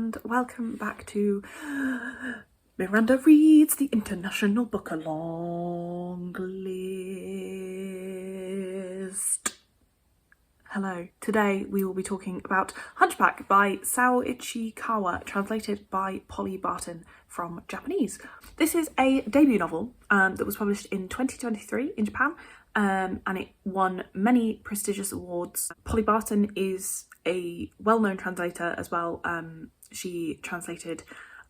and welcome back to Miranda Reads the International Book Along List. Hello, today we will be talking about Hunchback by Saou Ichikawa, translated by Barton from Japanese. This is a debut novel that was published in 2023 in Japan, and it won many prestigious awards. Barton is a well-known translator as well. She translated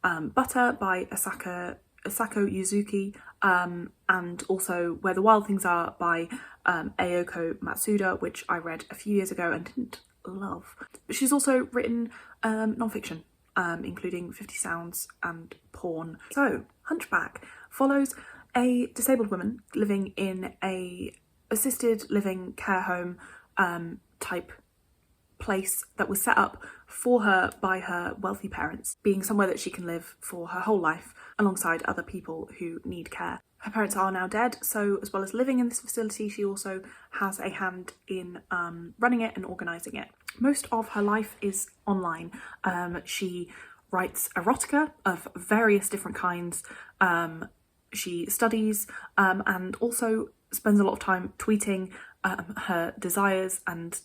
Butter by Asako Yuzuki, and also Where the Wild Things Are by Ayako Matsuda, which I read a few years ago and didn't love. But she's also written non-fiction, including 50 Sounds and Porn. So, Hunchback follows a disabled woman living in a assisted living care home type place that was set up for her by her wealthy parents, being somewhere that she can live for her whole life alongside other people who need care. Her parents are now dead, so as well as living in this facility, she also has a hand in running it and organising it. Most of her life is online. She writes erotica of various different kinds. She studies and also spends a lot of time tweeting her desires and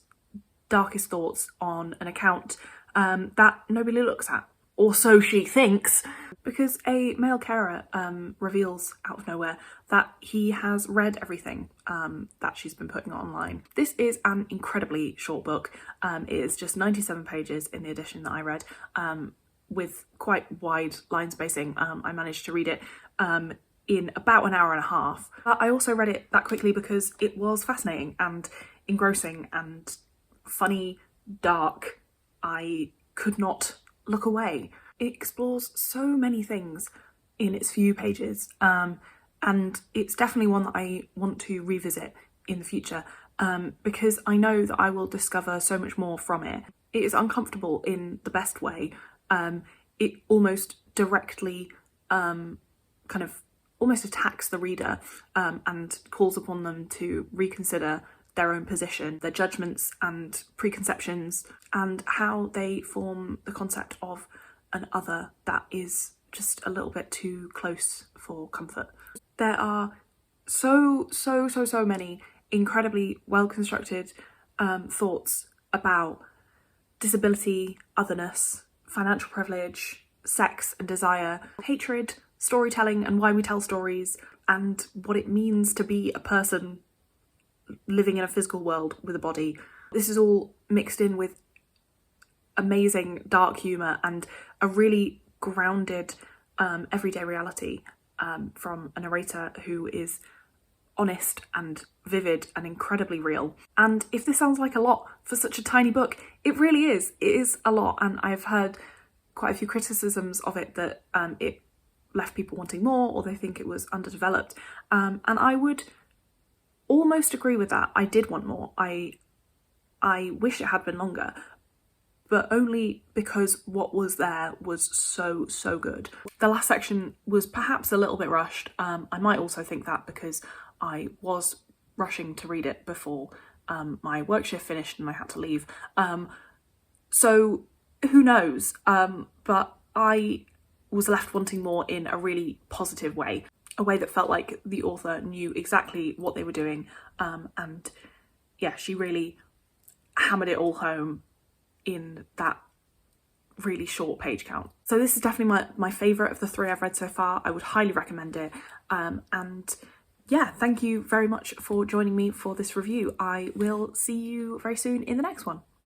darkest thoughts on an account that nobody looks at, or so she thinks, because a male carer reveals out of nowhere that he has read everything that she's been putting online. This is an incredibly short book. It is just 97 pages in the edition that I read, with quite wide line spacing. I managed to read it in about an hour and a half. I also read it that quickly because it was fascinating and engrossing and funny, dark. I could not look away. It explores so many things in its few pages, and it's definitely one that I want to revisit in the future, because I know that I will discover so much more from it. It is uncomfortable in the best way. It almost directly almost attacks the reader and calls upon them to reconsider their own position, their judgments and preconceptions, and how they form the concept of an other that is just a little bit too close for comfort. There are so many incredibly well-constructed thoughts about disability, otherness, financial privilege, sex and desire, hatred, storytelling and why we tell stories, and what it means to be a person living in a physical world with a body. This is all mixed in with amazing dark humour and a really grounded everyday reality from a narrator who is honest and vivid and incredibly real. And if this sounds like a lot for such a tiny book, it really is. It is a lot, and I've heard quite a few criticisms of it that it left people wanting more, or they think it was underdeveloped, and I would almost agree with that. I did want more. I wish it had been longer, but only because what was there was so good. The last section was perhaps a little bit rushed. I might also think that because I was rushing to read it before my work shift finished and I had to leave. So who knows? But I was left wanting more in a really positive way. A way that felt like the author knew exactly what they were doing, and yeah, she really hammered it all home in that really short page count. So this is definitely my favourite of the three I've read so far. I would highly recommend it, and yeah, thank you very much for joining me for this review. I will see you very soon in the next one.